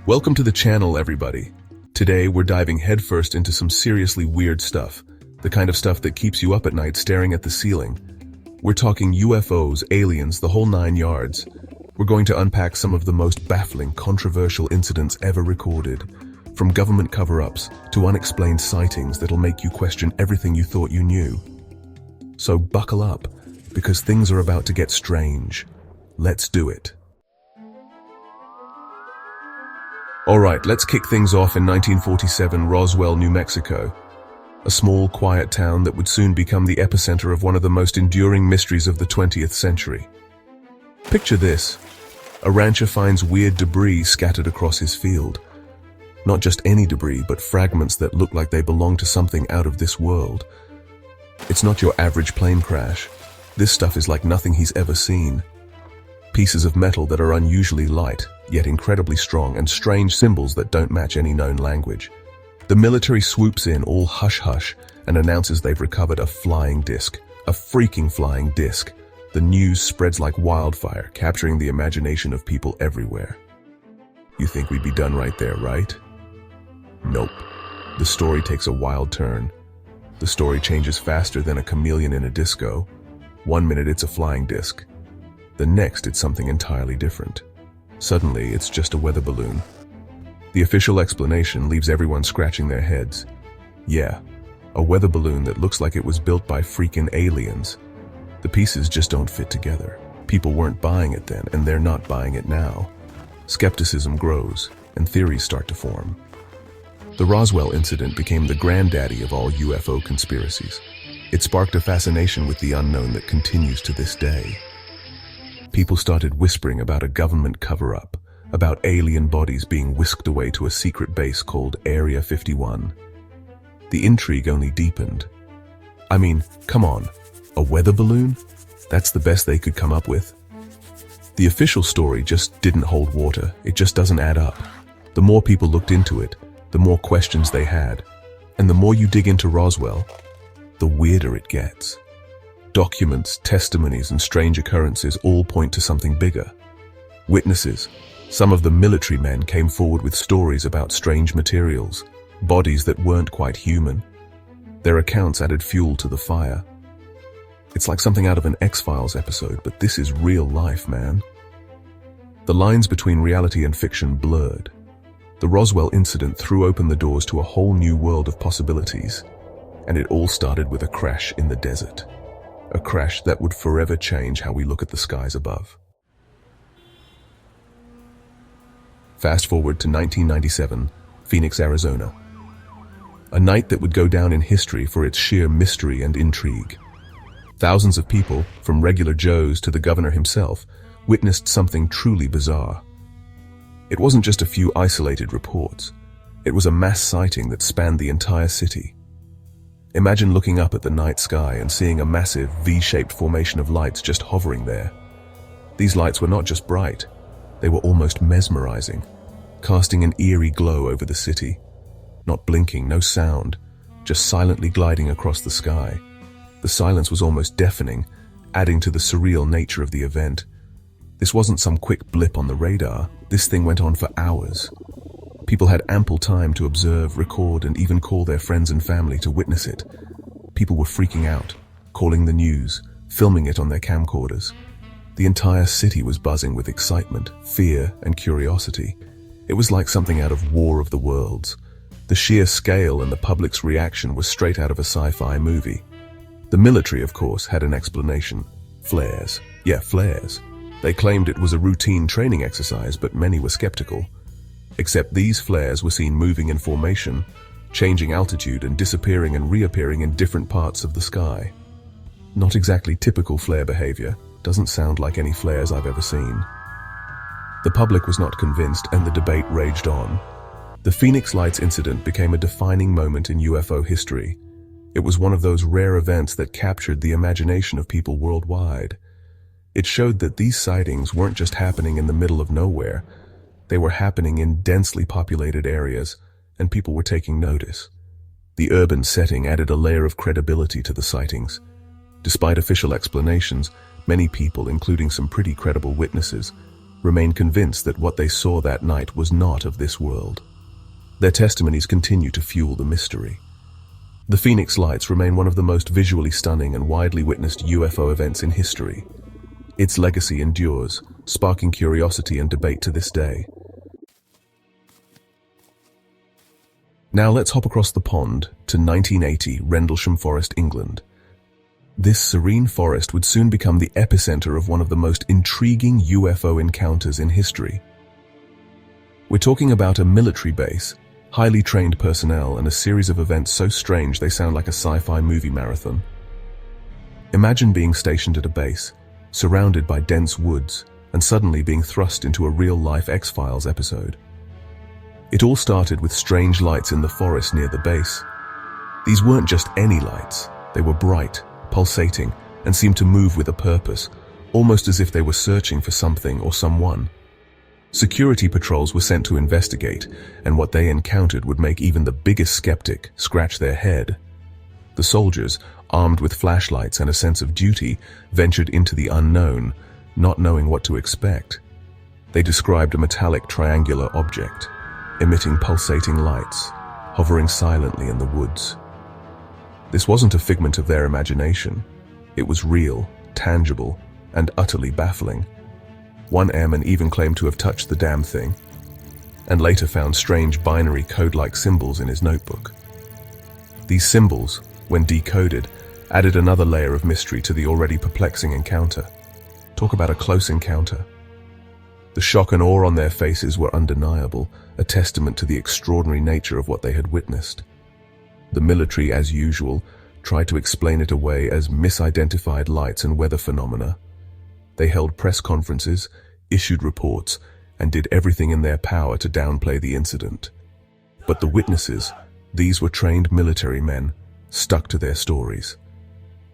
Welcome to the channel, everybody. Today, we're diving headfirst into some seriously weird stuff, the kind of stuff that keeps you up at night staring at the ceiling. We're talking UFOs, aliens, the whole 9 yards. We're going to unpack some of the most baffling, controversial incidents ever recorded, from government cover-ups to unexplained sightings that'll make you question everything you thought you knew. So buckle up, because things are about to get strange. Let's do it. Alright, let's kick things off in 1947, Roswell, New Mexico. A small, quiet town that would soon become the epicenter of one of the most enduring mysteries of the 20th century. Picture this. A rancher finds weird debris scattered across his field. Not just any debris, but fragments that look like they belong to something out of this world. It's not your average plane crash. This stuff is like nothing he's ever seen. Pieces of metal that are unusually light, yet incredibly strong, and strange symbols that don't match any known language. The military swoops in all hush-hush and announces they've recovered a flying disc. A freaking flying disc. The news spreads like wildfire, capturing the imagination of people everywhere. You think we'd be done right there, right? Nope. The story takes a wild turn. The story changes faster than a chameleon in a disco. 1 minute it's a flying disc. The next, it's something entirely different. Suddenly, it's just a weather balloon. The official explanation leaves everyone scratching their heads. Yeah, a weather balloon that looks like it was built by freaking aliens. The pieces just don't fit together. People weren't buying it then, and they're not buying it now. Skepticism grows, and theories start to form. The Roswell incident became the granddaddy of all UFO conspiracies. It sparked a fascination with the unknown that continues to this day. People started whispering about a government cover-up, about alien bodies being whisked away to a secret base called Area 51. The intrigue only deepened. I mean, come on, a weather balloon? That's the best they could come up with? The official story just didn't hold water. It just doesn't add up. The more people looked into it, the more questions they had. And the more you dig into Roswell, the weirder it gets. Documents, testimonies, and strange occurrences all point to something bigger. Witnesses, some of the military men, came forward with stories about strange materials, bodies that weren't quite human. Their accounts added fuel to the fire. It's like something out of an X-Files episode, but this is real life, man. The lines between reality and fiction blurred. The Roswell incident threw open the doors to a whole new world of possibilities, and it all started with a crash in the desert. A crash that would forever change how we look at the skies above. Fast forward to 1997, Phoenix, Arizona. A night that would go down in history for its sheer mystery and intrigue. Thousands of people, from regular Joes to the governor himself, witnessed something truly bizarre. It wasn't just a few isolated reports. It was a mass sighting that spanned the entire city. Imagine looking up at the night sky and seeing a massive V-shaped formation of lights just hovering there. These lights were not just bright, they were almost mesmerizing, casting an eerie glow over the city. Not blinking, no sound, just silently gliding across the sky. The silence was almost deafening, adding to the surreal nature of the event. This wasn't some quick blip on the radar. This thing went on for hours. People had ample time to observe, record, and even call their friends and family to witness it. People were freaking out, calling the news, filming it on their camcorders. The entire city was buzzing with excitement, fear, and curiosity. It was like something out of War of the Worlds. The sheer scale and the public's reaction was straight out of a sci-fi movie. The military, of course, had an explanation. Flares. Yeah, flares. They claimed it was a routine training exercise, but many were skeptical. Except these flares were seen moving in formation, changing altitude and disappearing and reappearing in different parts of the sky. Not exactly typical flare behavior. Doesn't sound like any flares I've ever seen. The public was not convinced, and the debate raged on. The Phoenix Lights incident became a defining moment in UFO history. It was one of those rare events that captured the imagination of people worldwide. It showed that these sightings weren't just happening in the middle of nowhere. They were happening in densely populated areas, and people were taking notice. The urban setting added a layer of credibility to the sightings. Despite official explanations, many people, including some pretty credible witnesses, remain convinced that what they saw that night was not of this world. Their testimonies continue to fuel the mystery. The Phoenix Lights remain one of the most visually stunning and widely witnessed UFO events in history. Its legacy endures, sparking curiosity and debate to this day. Now let's hop across the pond to 1980 Rendlesham Forest, England. This serene forest would soon become the epicenter of one of the most intriguing UFO encounters in history. We're talking about a military base, highly trained personnel, and a series of events so strange they sound like a sci-fi movie marathon. Imagine being stationed at a base, surrounded by dense woods, and suddenly being thrust into a real-life X-Files episode. It all started with strange lights in the forest near the base. These weren't just any lights, they were bright, pulsating, and seemed to move with a purpose, almost as if they were searching for something or someone. Security patrols were sent to investigate, and what they encountered would make even the biggest skeptic scratch their head. The soldiers, armed with flashlights and a sense of duty, ventured into the unknown, not knowing what to expect. They described a metallic triangular object, emitting pulsating lights, hovering silently in the woods. This wasn't a figment of their imagination. It was real, tangible, and utterly baffling. One airman even claimed to have touched the damn thing, and later found strange binary code-like symbols in his notebook. These symbols, when decoded, added another layer of mystery to the already perplexing encounter. Talk about a close encounter. The shock and awe on their faces were undeniable, a testament to the extraordinary nature of what they had witnessed. The military, as usual, tried to explain it away as misidentified lights and weather phenomena. They held press conferences, issued reports, and did everything in their power to downplay the incident. But the witnesses, these were trained military men, stuck to their stories.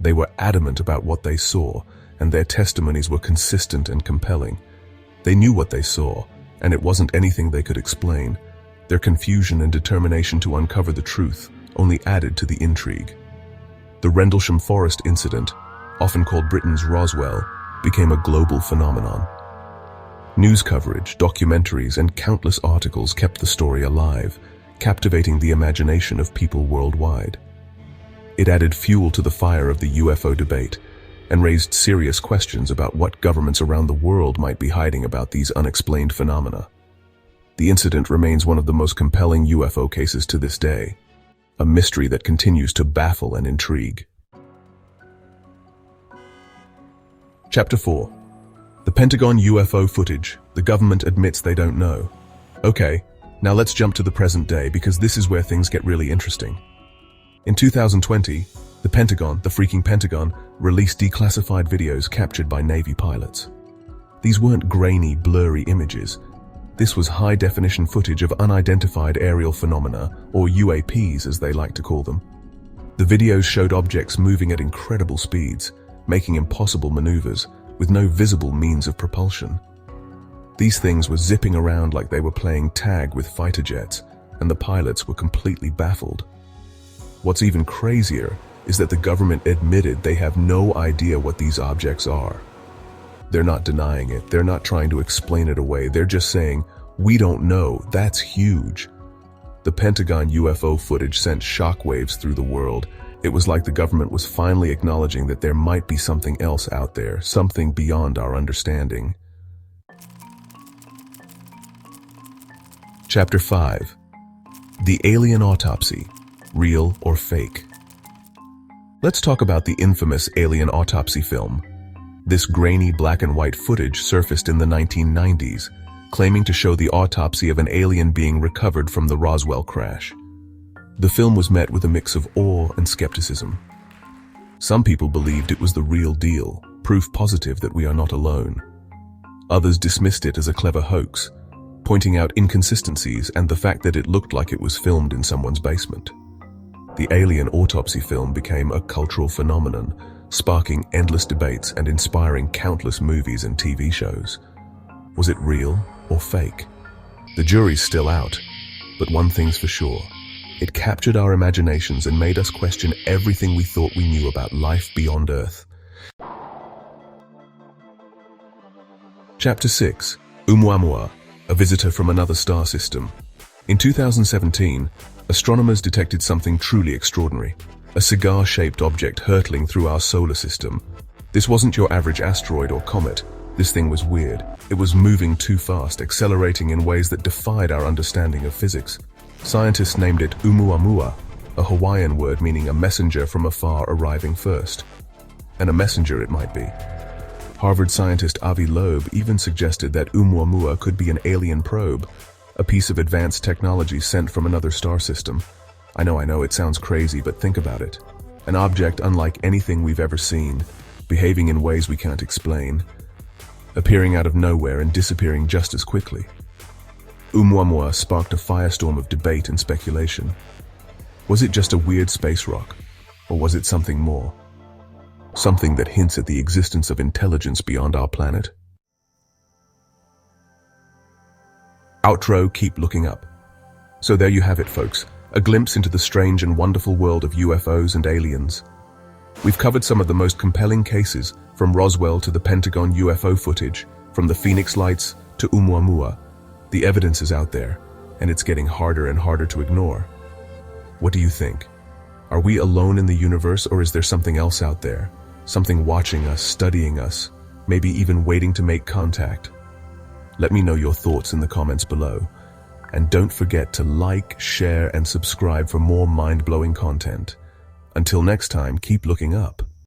They were adamant about what they saw, and their testimonies were consistent and compelling. They knew what they saw, and it wasn't anything they could explain. Their confusion and determination to uncover the truth only added to the intrigue. The Rendlesham Forest incident, often called Britain's Roswell, became a global phenomenon. News coverage, documentaries, and countless articles kept the story alive, captivating the imagination of people worldwide. It added fuel to the fire of the UFO debate and raised serious questions about what governments around the world might be hiding about these unexplained phenomena. The incident remains one of the most compelling UFO cases to this day, a mystery that continues to baffle and intrigue. Chapter 4. The Pentagon UFO footage. The government admits they don't know. Okay, now let's jump to the present day because this is where things get really interesting. In 2020, the Pentagon, the freaking Pentagon, released declassified videos captured by Navy pilots. These weren't grainy, blurry images. This was high-definition footage of unidentified aerial phenomena, or UAPs as they like to call them. The videos showed objects moving at incredible speeds, making impossible maneuvers, with no visible means of propulsion. These things were zipping around like they were playing tag with fighter jets, and the pilots were completely baffled. What's even crazier is that the government admitted they have no idea what these objects are. They're not denying it, they're not trying to explain it away, they're just saying, "We don't know, that's huge." The Pentagon UFO footage sent shockwaves through the world. It was like the government was finally acknowledging that there might be something else out there, something beyond our understanding. Chapter 5. The Alien Autopsy, Real or Fake? Let's talk about the infamous Alien Autopsy film. This grainy black and white footage surfaced in the 1990s, claiming to show the autopsy of an alien being recovered from the Roswell crash. The film was met with a mix of awe and skepticism. Some people believed it was the real deal, proof positive that we are not alone. Others dismissed it as a clever hoax, pointing out inconsistencies and the fact that it looked like it was filmed in someone's basement. The Alien Autopsy film became a cultural phenomenon, sparking endless debates and inspiring countless movies and TV shows. Was it real or fake? The jury's still out, but one thing's for sure. It captured our imaginations and made us question everything we thought we knew about life beyond Earth. Chapter 6. Oumuamua, a visitor from another star system. In 2017, astronomers detected something truly extraordinary, a cigar-shaped object hurtling through our solar system. This wasn't your average asteroid or comet. This thing was weird. It was moving too fast, accelerating in ways that defied our understanding of physics. Scientists named it Oumuamua, a Hawaiian word meaning a messenger from afar arriving first. And a messenger it might be. Harvard scientist Avi Loeb even suggested that Oumuamua could be an alien probe, a piece of advanced technology sent from another star system. I know, it sounds crazy, but think about it. An object unlike anything we've ever seen, behaving in ways we can't explain, appearing out of nowhere and disappearing just as quickly. Oumuamua sparked a firestorm of debate and speculation. Was it just a weird space rock, or was it something more? Something that hints at the existence of intelligence beyond our planet? Outro, keep looking up. So there you have it, folks, a glimpse into the strange and wonderful world of UFOs and aliens. We've covered some of the most compelling cases, from Roswell to the Pentagon UFO footage, from the Phoenix Lights to Oumuamua. The evidence is out there, and it's getting harder and harder to ignore. What do you think? Are we alone in the universe, or is there something else out there? Something watching us, studying us, maybe even waiting to make contact? Let me know your thoughts in the comments below. And don't forget to like, share, and subscribe for more mind-blowing content. Until next time, keep looking up.